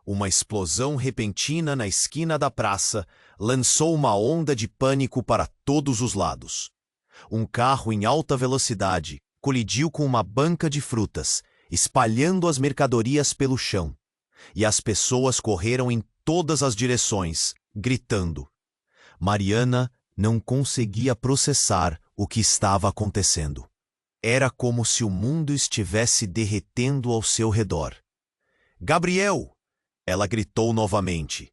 Uma explosão repentina na esquina da praça lançou uma onda de pânico para todos os lados. Um carro em alta velocidade colidiu com uma banca de frutas, espalhando as mercadorias pelo chão. E as pessoas correram em todas as direções, gritando. Mariana não conseguia processar o que estava acontecendo. Era como se o mundo estivesse derretendo ao seu redor. Gabriel! Ela gritou novamente,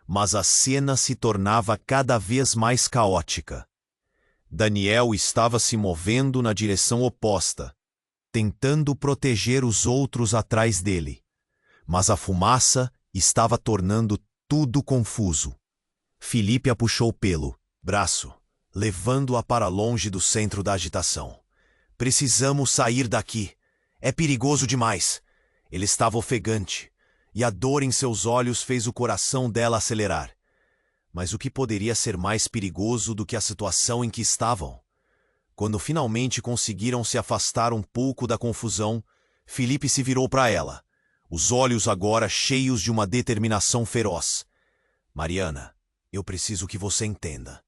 mas a cena se tornava cada vez mais caótica. Daniel estava se movendo na direção oposta, tentando proteger os outros atrás dele, mas a fumaça estava tornando tudo confuso. Felipe a puxou pelo braço, levando-a para longe do centro da agitação. Precisamos sair daqui. É perigoso demais. Ele estava ofegante, e a dor em seus olhos fez o coração dela acelerar. Mas o que poderia ser mais perigoso do que a situação em que estavam? Quando finalmente conseguiram se afastar um pouco da confusão, Felipe se virou para ela, os olhos agora cheios de uma determinação feroz. Mariana, eu preciso que você entenda.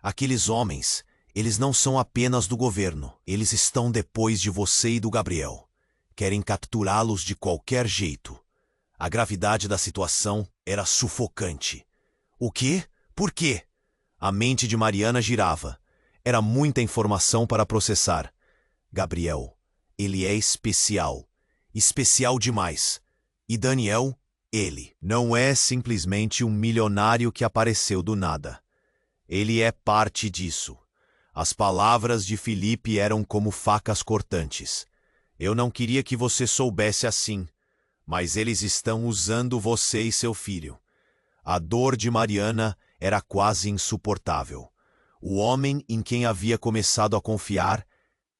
Aqueles homens, eles não são apenas do governo. Eles estão depois de você e do Gabriel. Querem capturá-los de qualquer jeito. A gravidade da situação era sufocante. O quê? Por quê? A mente de Mariana girava. Era muita informação para processar. Gabriel, ele é especial. Especial demais. E Daniel, ele não é simplesmente um milionário que apareceu do nada. Ele é parte disso. As palavras de Felipe eram como facas cortantes. Eu não queria que você soubesse assim, mas eles estão usando você e seu filho. A dor de Mariana era quase insuportável. O homem em quem havia começado a confiar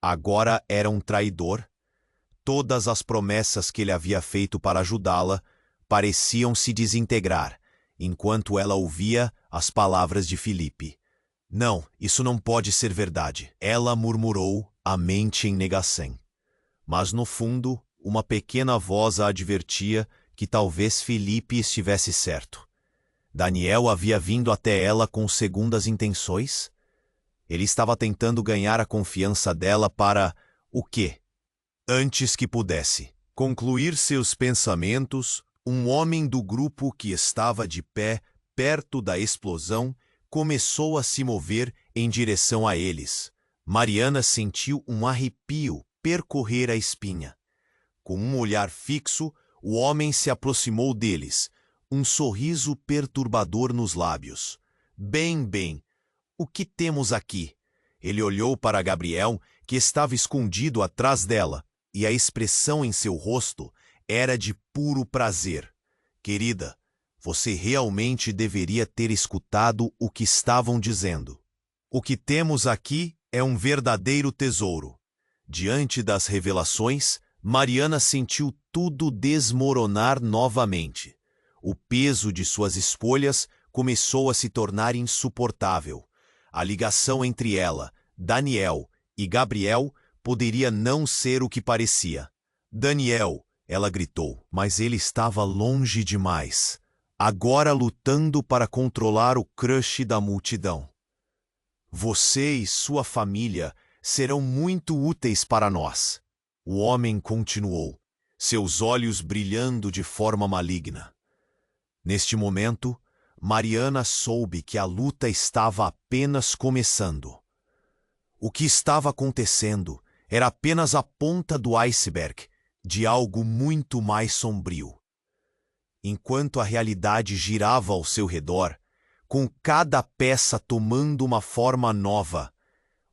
agora era um traidor. Todas as promessas que ele havia feito para ajudá-la pareciam se desintegrar, enquanto ela ouvia as palavras de Felipe. Não, isso não pode ser verdade. Ela murmurou, a mente em negação. Mas no fundo, uma pequena voz a advertia que talvez Felipe estivesse certo. Daniel havia vindo até ela com segundas intenções? Ele estava tentando ganhar a confiança dela para o quê? Antes que pudesse concluir seus pensamentos, um homem do grupo que estava de pé perto da explosão começou a se mover em direção a eles. Mariana sentiu um arrepio percorrer a espinha. Com um olhar fixo, o homem se aproximou deles, um sorriso perturbador nos lábios. Bem, o que temos aqui? Ele olhou para Gabriel, que estava escondido atrás dela, e a expressão em seu rosto era de puro prazer. Querida, você realmente deveria ter escutado o que estavam dizendo. O que temos aqui é um verdadeiro tesouro. Diante das revelações, Mariana sentiu tudo desmoronar novamente. O peso de suas escolhas começou a se tornar insuportável. A ligação entre ela, Daniel e Gabriel poderia não ser o que parecia. Daniel, ela gritou, mas ele estava longe demais. Agora lutando para controlar o crush da multidão. Você e sua família serão muito úteis para nós. O homem continuou, seus olhos brilhando de forma maligna. Neste momento, Mariana soube que a luta estava apenas começando. O que estava acontecendo era apenas a ponta do iceberg de algo muito mais sombrio. Enquanto a realidade girava ao seu redor, com cada peça tomando uma forma nova,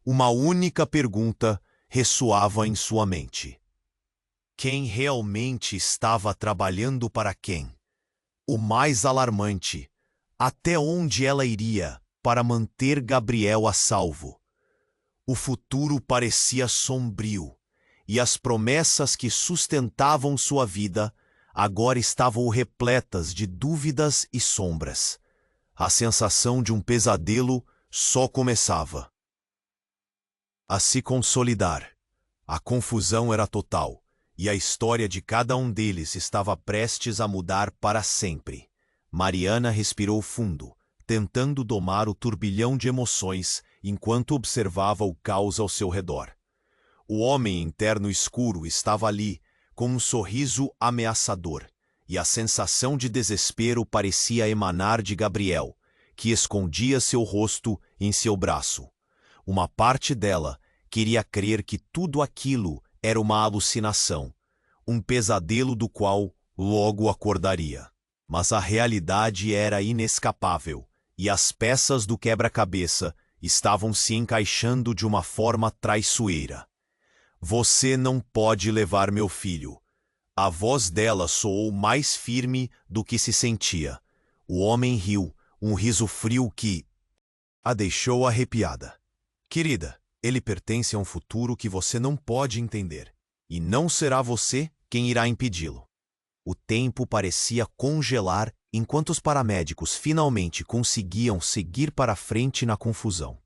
uma única pergunta ressoava em sua mente. Quem realmente estava trabalhando para quem? O mais alarmante, até onde ela iria para manter Gabriel a salvo? O futuro parecia sombrio, e as promessas que sustentavam sua vida agora estavam repletas de dúvidas e sombras. A sensação de um pesadelo só começava a se consolidar. A confusão era total, e a história de cada um deles estava prestes a mudar para sempre. Mariana respirou fundo, tentando domar o turbilhão de emoções enquanto observava o caos ao seu redor. O homem em terno escuro estava ali, com um sorriso ameaçador, e a sensação de desespero parecia emanar de Gabriel, que escondia seu rosto em seu braço. Uma parte dela queria crer que tudo aquilo era uma alucinação, um pesadelo do qual logo acordaria. Mas a realidade era inescapável, e as peças do quebra-cabeça estavam se encaixando de uma forma traiçoeira. Você não pode levar meu filho. A voz dela soou mais firme do que se sentia. O homem riu, um riso frio que a deixou arrepiada. Querida, ele pertence a um futuro que você não pode entender, e não será você quem irá impedi-lo. O tempo parecia congelar enquanto os paramédicos finalmente conseguiam seguir para frente na confusão.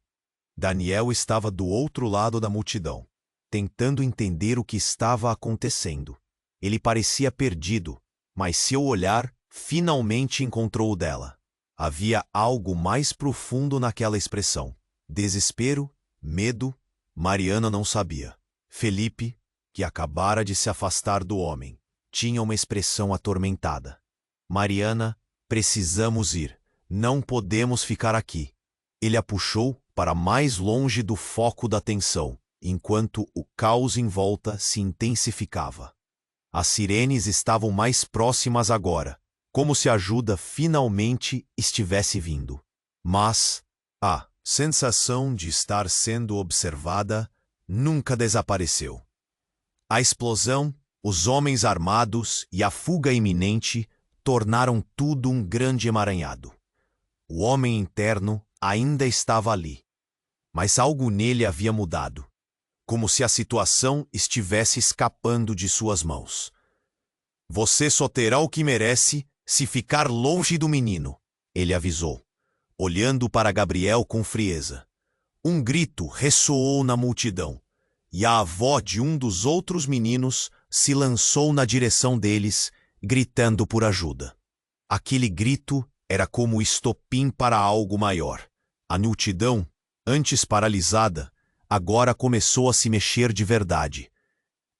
Daniel estava do outro lado da multidão, tentando entender o que estava acontecendo. Ele parecia perdido, mas seu olhar finalmente encontrou o dela. Havia algo mais profundo naquela expressão. Desespero, medo, Mariana não sabia. Felipe, que acabara de se afastar do homem, tinha uma expressão atormentada. Mariana, precisamos ir. Não podemos ficar aqui. Ele a puxou para mais longe do foco da tensão, enquanto o caos em volta se intensificava. As sirenes estavam mais próximas agora, como se a ajuda finalmente estivesse vindo. Mas, Sensação de estar sendo observada nunca desapareceu. A explosão, os homens armados e a fuga iminente tornaram tudo um grande emaranhado. O homem interno ainda estava ali, mas algo nele havia mudado, como se a situação estivesse escapando de suas mãos. Você só terá o que merece se ficar longe do menino, ele avisou, olhando para Gabriel com frieza. Um grito ressoou na multidão, e a avó de um dos outros meninos se lançou na direção deles, gritando por ajuda. Aquele grito era como estopim para algo maior. A multidão, antes paralisada, agora começou a se mexer de verdade.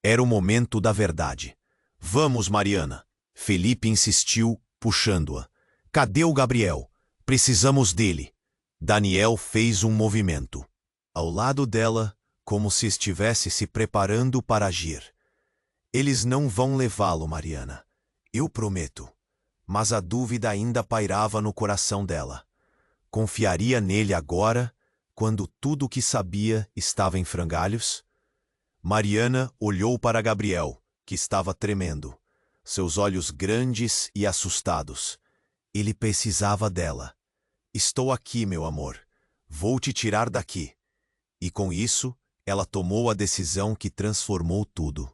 Era o momento da verdade. Vamos, Mariana. Felipe insistiu, puxando-a. Cadê o Gabriel? Precisamos dele. Daniel fez um movimento. Ao lado dela, como se estivesse se preparando para agir. Eles não vão levá-lo, Mariana. Eu prometo. Mas a dúvida ainda pairava no coração dela. Confiaria nele agora, quando tudo o que sabia estava em frangalhos? Mariana olhou para Gabriel, que estava tremendo, seus olhos grandes e assustados. Ele precisava dela. Estou aqui, meu amor. Vou te tirar daqui. E com isso, ela tomou a decisão que transformou tudo.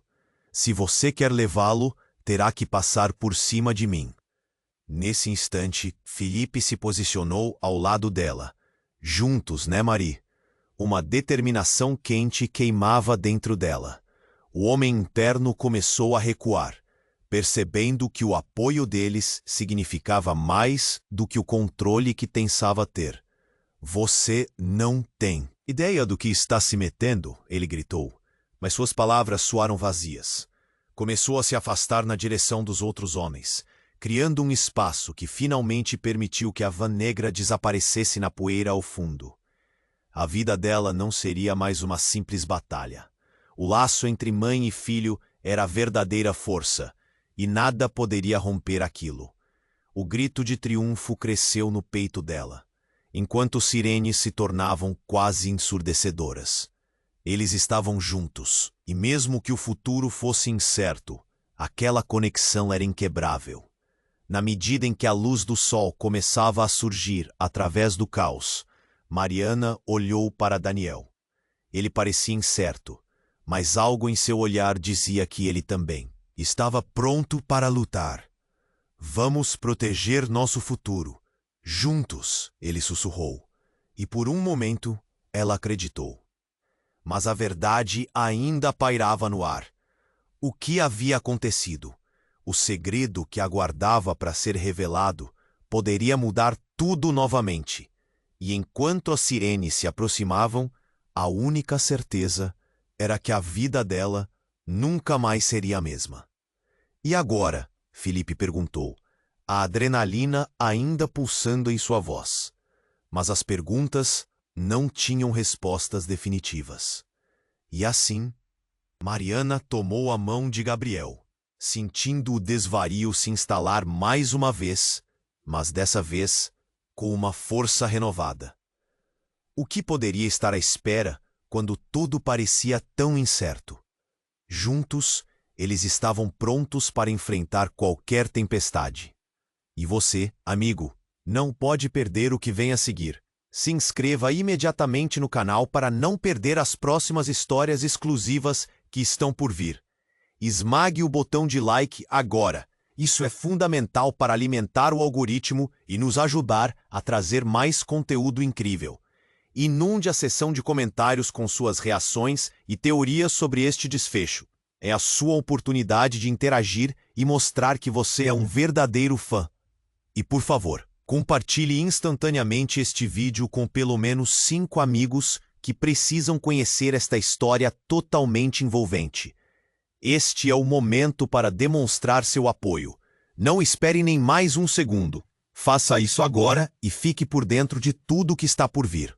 Se você quer levá-lo, terá que passar por cima de mim. Nesse instante, Felipe se posicionou ao lado dela. Juntos, né, Marie? Uma determinação quente queimava dentro dela. O homem interno começou a recuar, percebendo que o apoio deles significava mais do que o controle que pensava ter. Você não tem ideia do que está se metendo, ele gritou, mas suas palavras soaram vazias. Começou a se afastar na direção dos outros homens, criando um espaço que finalmente permitiu que a van negra desaparecesse na poeira ao fundo. A vida dela não seria mais uma simples batalha. O laço entre mãe e filho era a verdadeira força, e nada poderia romper aquilo. O grito de triunfo cresceu no peito dela, enquanto sirenes se tornavam quase ensurdecedoras. Eles estavam juntos, e mesmo que o futuro fosse incerto, aquela conexão era inquebrável. Na medida em que a luz do sol começava a surgir através do caos, Mariana olhou para Daniel. Ele parecia incerto, mas algo em seu olhar dizia que ele também estava pronto para lutar. Vamos proteger nosso futuro. Juntos, ele sussurrou. E por um momento, ela acreditou. Mas a verdade ainda pairava no ar. O que havia acontecido? O segredo que aguardava para ser revelado poderia mudar tudo novamente. E enquanto as sirenes se aproximavam, a única certeza era que a vida dela nunca mais seria a mesma. E agora? Felipe perguntou, a adrenalina ainda pulsando em sua voz. Mas as perguntas não tinham respostas definitivas. E assim, Mariana tomou a mão de Gabriel, sentindo o desvario se instalar mais uma vez, mas dessa vez com uma força renovada. O que poderia estar à espera quando tudo parecia tão incerto? Juntos, eles estavam prontos para enfrentar qualquer tempestade. E você, amigo, não pode perder o que vem a seguir. Se inscreva imediatamente no canal para não perder as próximas histórias exclusivas que estão por vir. Esmague o botão de like agora. Isso é fundamental para alimentar o algoritmo e nos ajudar a trazer mais conteúdo incrível. Inunde a seção de comentários com suas reações e teorias sobre este desfecho. É a sua oportunidade de interagir e mostrar que você é um verdadeiro fã. E por favor, compartilhe instantaneamente este vídeo com pelo menos 5 amigos que precisam conhecer esta história totalmente envolvente. Este é o momento para demonstrar seu apoio. Não espere nem mais um segundo. Faça isso agora e fique por dentro de tudo que está por vir.